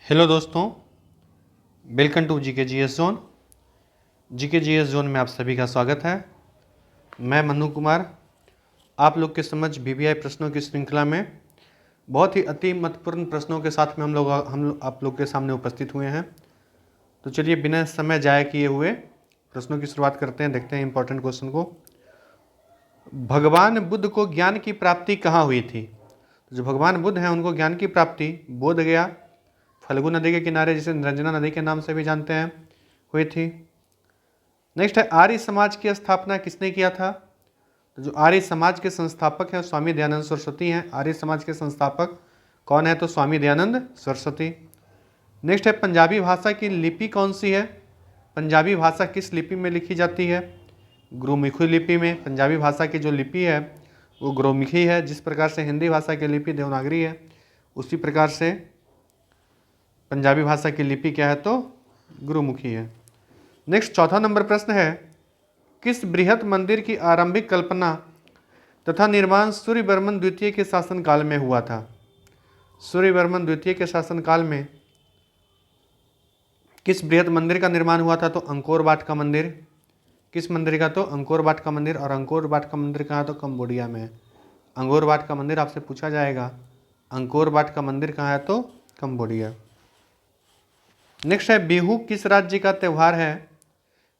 Hello दोस्तों, welcome to GK GS zone. GK GS zone में आप सभी का स्वागत है। मैं मनु कुमार आप लोग के समझ बीबीआई प्रश्नों की श्रृंखला में बहुत ही अति महत्वपूर्ण प्रश्नों के साथ में हम लोग आप लोग के सामने उपस्थित हुए हैं। तो चलिए बिना समय जाया किए हुए प्रश्नों की शुरुआत करते हैं। देखते हैं इंपॉर्टेंट क्वेश्चन को। भगवान बुद्ध को ज्ञान की प्राप्ति कहाँ हुई थी? जो भगवान बुद्ध हैं उनको ज्ञान की प्राप्ति बोध गया, फल्गु नदी के किनारे, जिसे निरंजना नदी के नाम से भी जानते हैं, हुई थी। नेक्स्ट है, आर्य समाज की स्थापना किसने किया था? तो जो आर्य समाज के संस्थापक हैं स्वामी दयानंद सरस्वती हैं। आर्य समाज के संस्थापक कौन है? तो स्वामी दयानंद सरस्वती। नेक्स्ट है, पंजाबी भाषा की लिपि कौन सी है? पंजाबी भाषा किस लिपि में लिखी जाती है? गुरुमुखी लिपि में। पंजाबी भाषा की जो लिपि है वो गुरुमुखी है। जिस प्रकार से हिंदी भाषा की लिपि देवनागरी है, उसी प्रकार से पंजाबी भाषा की लिपि क्या है? तो गुरुमुखी है। नेक्स्ट चौथा नंबर प्रश्न है, किस बृहत मंदिर की आरंभिक कल्पना तथा निर्माण सूर्यवर्मन द्वितीय के शासनकाल में हुआ था? सूर्यवर्मन द्वितीय के शासनकाल में किस बृहत मंदिर का निर्माण हुआ था? तो अंकोर वाट का मंदिर। किस मंदिर का? तो अंकोर वाट का मंदिर। और अंकोर वाट का मंदिर कहाँ है? तो कंबोडिया में है। अंकोर वाट का मंदिर आपसे पूछा जाएगा, अंकोर वाट का मंदिर कहाँ है? तो कंबोडिया। नेक्स्ट है, बिहू किस राज्य का त्यौहार है?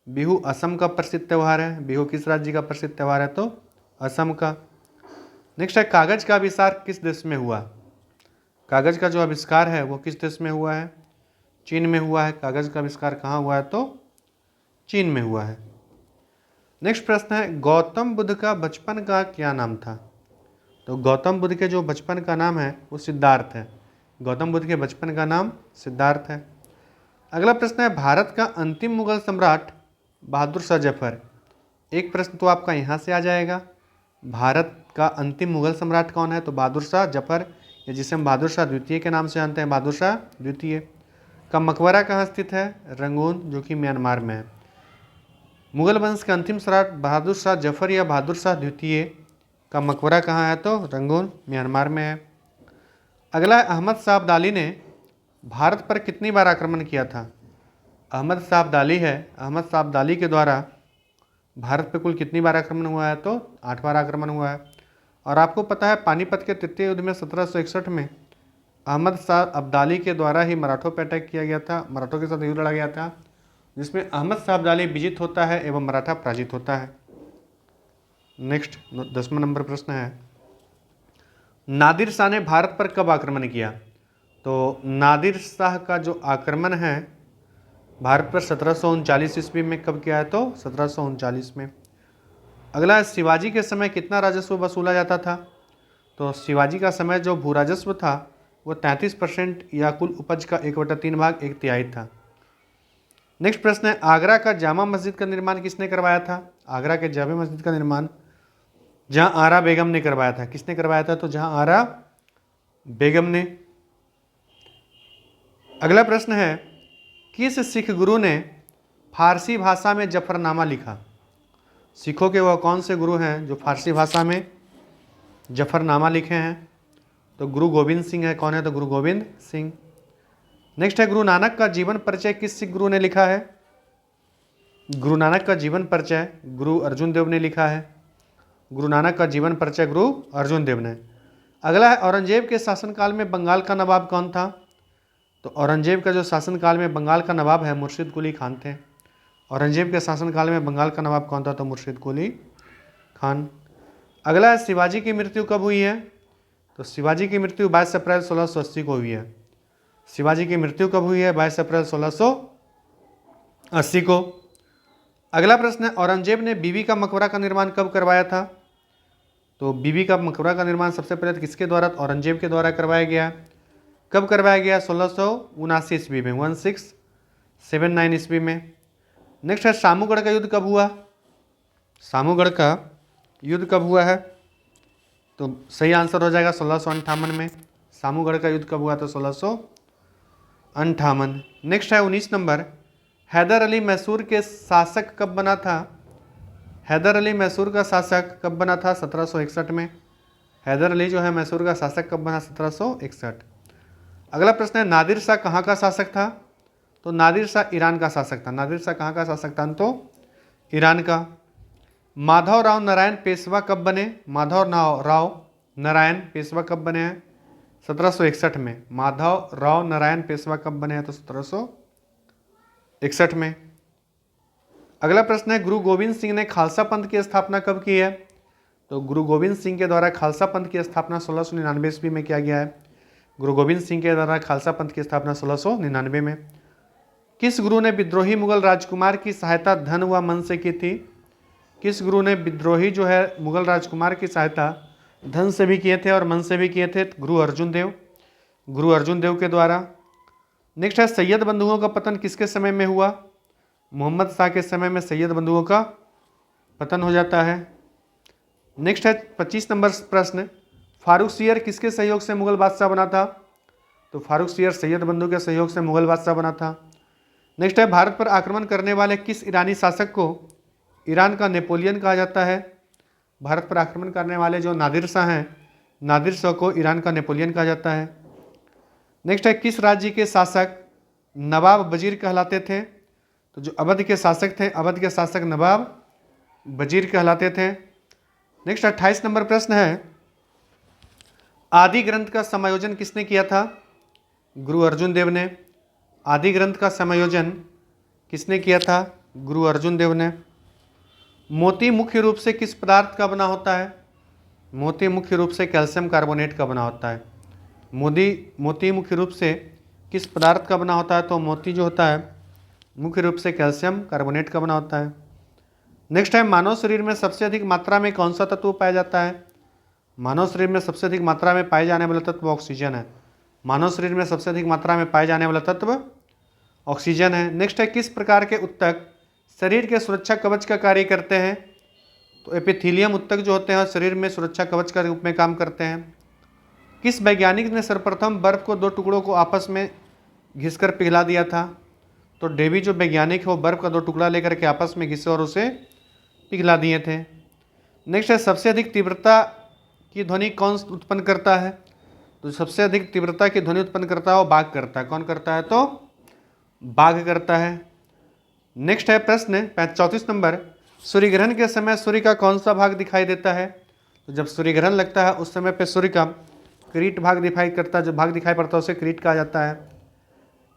बिहू असम का प्रसिद्ध त्यौहार है। बिहू किस राज्य का प्रसिद्ध त्यौहार है? तो असम का। नेक्स्ट है, कागज का आविष्कार किस देश में हुआ? कागज का जो आविष्कार है वो किस देश में हुआ है? चीन में हुआ है। कागज का आविष्कार कहाँ हुआ है? तो चीन में हुआ है। नेक्स्ट प्रश्न है, गौतम बुद्ध का बचपन का क्या नाम था? तो गौतम बुद्ध के जो बचपन का नाम है वो सिद्धार्थ है। गौतम बुद्ध के बचपन का नाम सिद्धार्थ है। अगला प्रश्न है, भारत का अंतिम मुगल सम्राट बहादुर शाह जफर। एक प्रश्न तो आपका यहाँ से आ जाएगा, भारत का अंतिम मुगल सम्राट कौन है? तो बहादुर शाह जफर, या जिसे हम बहादुर शाह द्वितीय के नाम से जानते हैं, बहादुर शाह द्वितीय का मकबरा कहाँ स्थित है? रंगून, जो कि म्यांमार में है। मुगल वंश के अंतिम सम्राट बहादुर शाह जफर या बहादुर शाह द्वितीय का मकबरा कहाँ है? तो रंगून, म्यांमार में है। अगला है, अहमद शाह अब्दाली ने भारत पर कितनी बार आक्रमण किया था? अहमद शाह अब्दाली है। अहमद शाह अब्दाली के द्वारा भारत पर कुल कितनी बार आक्रमण हुआ है? तो 8 बार आक्रमण हुआ है। और आपको पता है पानीपत के तृतीय युद्ध में 1761 में अहमद शाह अब्दाली के द्वारा ही मराठों पर अटैक किया गया था, मराठों के साथ युद्ध लड़ा गया था, जिसमें अहमद शाह अब्दाली विजित होता है एवं मराठा पराजित होता है। नेक्स्ट 10वां नंबर प्रश्न है, नादिर शाह ने भारत पर कब आक्रमण किया? तो नादिर शाह का जो आक्रमण है भारत पर 1739 ईस्वी में कब किया है? तो 1739 में। अगला है, शिवाजी के समय कितना राजस्व वसूला जाता था? तो शिवाजी का समय जो भू राजस्व था वो 33% या कुल उपज का 1/3 भाग 1/3 था। नेक्स्ट प्रश्न है, आगरा का जामा मस्जिद का निर्माण किसने करवाया था? आगरा के जामा मस्जिद का निर्माण जहां आरा बेगम ने करवाया था। किसने करवाया था? तो जहां आरा बेगम ने। अगला प्रश्न है, किस सिख गुरु ने फारसी भाषा में जफरनामा लिखा? सिखों के वह कौन से गुरु हैं जो फारसी भाषा में जफरनामा लिखे हैं? तो गुरु गोविंद सिंह है। कौन है? तो गुरु गोविंद सिंह। नेक्स्ट है, गुरु नानक का जीवन परिचय किस सिख गुरु ने लिखा है? गुरु नानक का जीवन परिचय गुरु अर्जुन देव ने लिखा है। गुरु नानक का जीवन परिचय गुरु अर्जुन देव ने। अगला है, औरंगजेब के शासनकाल में बंगाल का नवाब कौन था? तो औरंगजेब का जो शासनकाल में बंगाल का नवाब है मुर्शिद कुली खान थे। औरंगजेब के शासनकाल में बंगाल का नवाब कौन था? तो मुर्शिद कुली खान। अगला है, शिवाजी की मृत्यु कब हुई है? तो शिवाजी की मृत्यु 22 अप्रैल 1680 को हुई है। शिवाजी की मृत्यु कब हुई है? 22 अप्रैल 1680 को। अगला प्रश्न है, औरंगजेब ने बीबी का मकबरा का निर्माण कब करवाया था? तो बीबी का मकबरा का निर्माण सबसे पहले किसके द्वारा? औरंगजेब के द्वारा करवाया गया। कब करवाया गया? 1679 ईस्वी में, 1679 ईस्वी में। नेक्स्ट है, सामूगढ़ का युद्ध कब हुआ? सामूगढ़ का युद्ध कब हुआ है? तो सही आंसर हो जाएगा 1658 में। सामूगढ़ का युद्ध कब हुआ? तो 1658। नेक्स्ट है 19 नंबर, हैदर अली मैसूर के शासक कब बना था? हैदर अली मैसूर का शासक कब बना था? 1761 में। हैदर अली जो है मैसूर का शासक कब बना? 1761। अगला प्रश्न है नादिर शाह कहाँ का शासक था? तो नादिर शाह ईरान का शासक था। नादिर शाह कहाँ का शासक था? तो ईरान का। माधवराव नारायण पेशवा कब बने? माधवराव नारायण पेशवा कब बने हैं? 1761 में। माधवराव नारायण पेशवा कब बने हैं? तो 1761 में। अगला प्रश्न है गुरु गोविंद सिंह ने खालसा पंथ की स्थापना कब की है? तो गुरु गोविंद सिंह के द्वारा खालसा पंथ की स्थापना 1699 ईस्वी में किया गया है। गुरु गोविंद सिंह के द्वारा खालसा पंथ की स्थापना 1699 में। किस गुरु ने विद्रोही मुगल राजकुमार की सहायता धन व मन से की थी? किस गुरु ने विद्रोही जो है मुगल राजकुमार की सहायता धन से भी किए थे और मन से भी किए थे? गुरु अर्जुन देव। गुरु अर्जुन देव के द्वारा। नेक्स्ट है सैयद बंधुओं का पतन किसके समय में हुआ? मोहम्मद शाह के समय में सैयद बंधुओं का पतन हो जाता है। नेक्स्ट है 25 नंबर प्रश्न, फारूक सियर किसके सहयोग से मुगल बादशाह बना था? तो फारूक सियर सैयद बंधु के सहयोग से मुगल बादशाह बना था। नेक्स्ट है भारत पर आक्रमण करने वाले किस ईरानी शासक को ईरान का नेपोलियन कहा जाता है? भारत पर आक्रमण करने वाले जो नादिर शाह हैं, नादिर शाह को ईरान का नेपोलियन कहा जाता है। नेक्स्ट है किस राज्य के शासक नवाब वजीर कहलाते थे? तो जो अवध के शासक थे, अवध के शासक नवाब वजीर कहलाते थे। नेक्स्ट 28 नंबर प्रश्न है आदि ग्रंथ का समायोजन किसने किया था? गुरु अर्जुन देव ने। आदि ग्रंथ का समायोजन किसने किया था? गुरु अर्जुन देव ने। मोती मुख्य रूप से किस पदार्थ का बना होता है? मोती मुख्य रूप से कैल्शियम कार्बोनेट का बना होता है। मोती मुख्य रूप से किस पदार्थ का बना होता है? तो मोती जो होता है मुख्य रूप से कैल्शियम कार्बोनेट का बना होता है। नेक्स्ट है मानव शरीर में सबसे अधिक मात्रा में कौन सा तत्व पाया जाता है? मानव शरीर में सबसे अधिक मात्रा में पाए जाने वाला तत्व ऑक्सीजन है। मानव शरीर में सबसे अधिक मात्रा में पाए जाने वाला तत्व ऑक्सीजन है। नेक्स्ट है किस प्रकार के उत्तक शरीर के सुरक्षा कवच का कार्य करते हैं? तो एपिथेलियम उत्तक जो होते हैं शरीर में सुरक्षा कवच का रूप में काम करते हैं। किस वैज्ञानिक ने सर्वप्रथम बर्फ को दो टुकड़ों को आपस में घिसकर पिघला दिया था? तो डेवी जो वैज्ञानिक है वो बर्फ का दो टुकड़ा लेकर के आपस में घिसे और उसे पिघला दिए थे। नेक्स्ट है सबसे अधिक तीव्रता की ध्वनि कौन उत्पन्न करता है? तो सबसे अधिक तीव्रता की ध्वनि उत्पन्न करता है वो बाघ करता है। कौन करता है? तो बाघ करता है। नेक्स्ट है प्रश्न 34 नंबर, सूर्यग्रहण के समय सूर्य का कौन सा भाग दिखाई देता है? तो जब सूर्यग्रहण लगता है उस समय पे सूर्य का क्रीट भाग दिखाई करता है। जो भाग दिखाई पड़ता है उसे क्रीट कहा जाता है।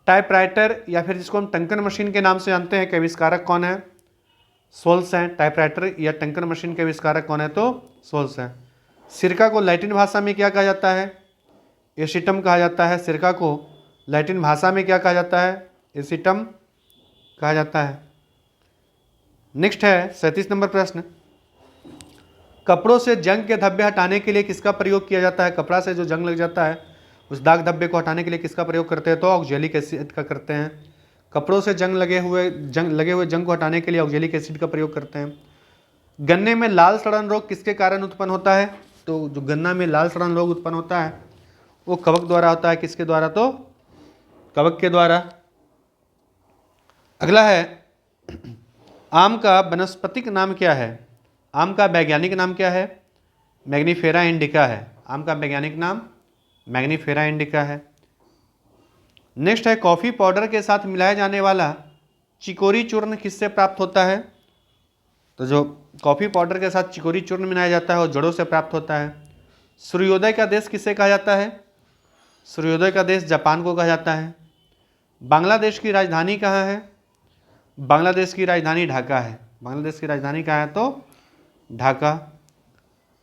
टाइपराइटर या फिर जिसको हम टंकन मशीन के नाम से जानते हैं के आविष्कारक कौन है? सोल्स हैं। टाइपराइटर या टंकन मशीन के आविष्कारक कौन है? तो सोल्स हैं। सिरका को लैटिन भाषा में क्या कहा जाता है? एसिटम कहा जाता है। सिरका को लैटिन भाषा में क्या कहा जाता है? एसिटम कहा जाता है। नेक्स्ट है 37 नंबर प्रश्न, कपड़ों से जंग के धब्बे हटाने के लिए किसका प्रयोग किया जाता है? कपड़ा से जो जंग लग जाता है उस दाग धब्बे को हटाने के लिए किसका प्रयोग करते हैं? तो ऑक्जेलिक एसिड का करते हैं। कपड़ों से लगे हुए जंग को हटाने के लिए ऑक्जेलिक एसिड का प्रयोग करते हैं। गन्ने में लाल सड़न रोग किसके कारण उत्पन्न होता है? तो जो गन्ना में लाल सड़न रोग उत्पन्न होता है वो कवक द्वारा होता है। किसके द्वारा? तो कवक के द्वारा। अगला है आम का वनस्पतिक नाम क्या है? आम का वैज्ञानिक नाम क्या है? मैग्नीफेरा इंडिका है। आम का वैज्ञानिक नाम मैग्नीफेरा इंडिका है। नेक्स्ट है कॉफ़ी पाउडर के साथ मिलाया जाने वाला चिकोरी चूर्ण किससे प्राप्त होता है? तो जो कॉफ़ी पाउडर के साथ चिकोरी चूर्ण मिलाया जाता है वो जड़ों से प्राप्त होता है। सूर्योदय का देश किसे कहा जाता है? सूर्योदय का देश जापान को कहा जाता है। बांग्लादेश की राजधानी कहाँ है? बांग्लादेश की राजधानी ढाका है। बांग्लादेश की राजधानी कहाँ है? तो ढाका।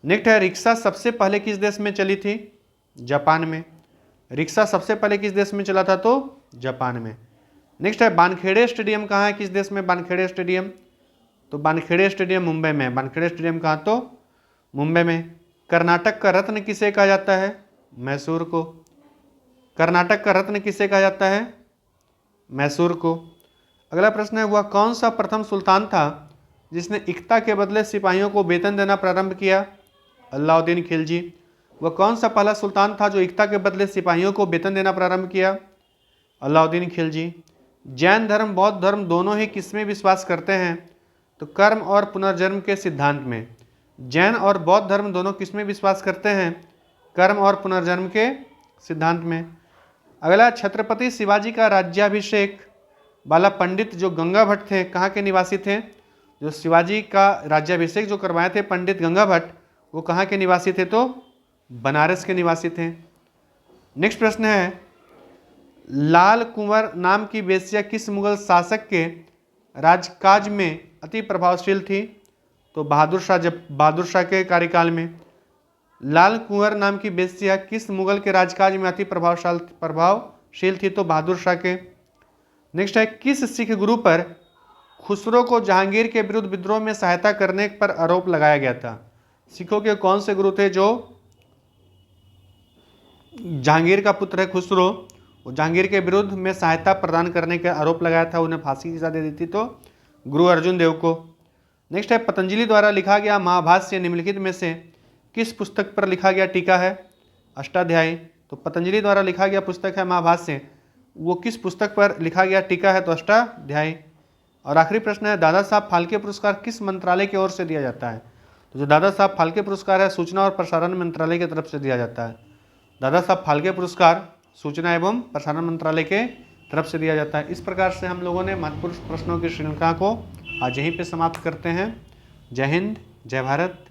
नेक्स्ट है रिक्शा सबसे पहले किस देश में चली थी? जापान में। रिक्शा सबसे पहले किस देश में चला था? तो जापान में। नेक्स्ट है वानखेड़े स्टेडियम कहाँ है? किस देश में वानखेड़े स्टेडियम? तो वानखेड़े स्टेडियम मुंबई में। वानखेड़े स्टेडियम कहाँ? तो मुंबई में। कर्नाटक का रत्न किसे कहा जाता है? मैसूर को। कर्नाटक का रत्न किसे कहा जाता है? मैसूर को। अगला प्रश्न है वह कौन सा प्रथम सुल्तान था जिसने इक्ता के बदले सिपाहियों को वेतन देना प्रारंभ किया? अलाउद्दीन खिलजी। वह कौन सा पहला सुल्तान था जो इक्ता के बदले सिपाहियों को वेतन देना प्रारंभ किया? अलाउद्दीन खिलजी। जैन धर्म बौद्ध धर्म दोनों ही किस में विश्वास करते हैं? तो कर्म और पुनर्जन्म के सिद्धांत में। जैन और बौद्ध धर्म दोनों किस में विश्वास करते हैं? कर्म और पुनर्जन्म के सिद्धांत में। अगला, छत्रपति शिवाजी का राज्याभिषेक वाला पंडित जो गंगा भट्ट थे, कहाँ के निवासी थे? जो शिवाजी का राज्याभिषेक जो करवाए थे पंडित गंगा भट्ट, वो कहाँ के निवासी थे? तो बनारस के निवासी थे। नेक्स्ट प्रश्न है, लाल कुंवर नाम की वेश्या किस मुगल शासक के राजकाज में अति प्रभावशील थी? तो बहादुर शाह के कार्यकाल में। लाल कुंवर नाम की वेश्या किस मुगल के राजकाज में अति प्रभावशील थी? तो बहादुर शाह के। नेक्स्ट है, किस सिख गुरु पर खुसरो को जहांगीर के विरुद्ध विद्रोह में सहायता करने पर आरोप लगाया गया था? सिखों के कौन से गुरु थे जो जहांगीर का पुत्र है खुसरो, वो जहांगीर के विरुद्ध में सहायता प्रदान करने का आरोप लगाया था, उन्हें फांसी की सजा दे दी थी? तो गुरु अर्जुन देव को। नेक्स्ट है, पतंजलि द्वारा लिखा गया महाभाष्य निम्नलिखित में से किस पुस्तक पर लिखा गया टीका है? अष्टाध्यायी। तो पतंजलि द्वारा लिखा गया पुस्तक है महाभाष्य, वो किस पुस्तक पर लिखा गया टीका है? तो अष्टाध्यायी। और आखिरी प्रश्न है, दादा साहब फाल्के पुरस्कार किस मंत्रालय की ओर से दिया जाता है? तो जो दादा साहब फाल्के पुरस्कार है सूचना और प्रसारण मंत्रालय की तरफ से दिया जाता है। दादा साहब फाल्के पुरस्कार सूचना एवं प्रसारण मंत्रालय के तरफ से दिया जाता है। इस प्रकार से हम लोगों ने महत्वपूर्ण प्रश्नों की श्रृंखला को आज यहीं पे समाप्त करते हैं। जय हिंद, जय भारत।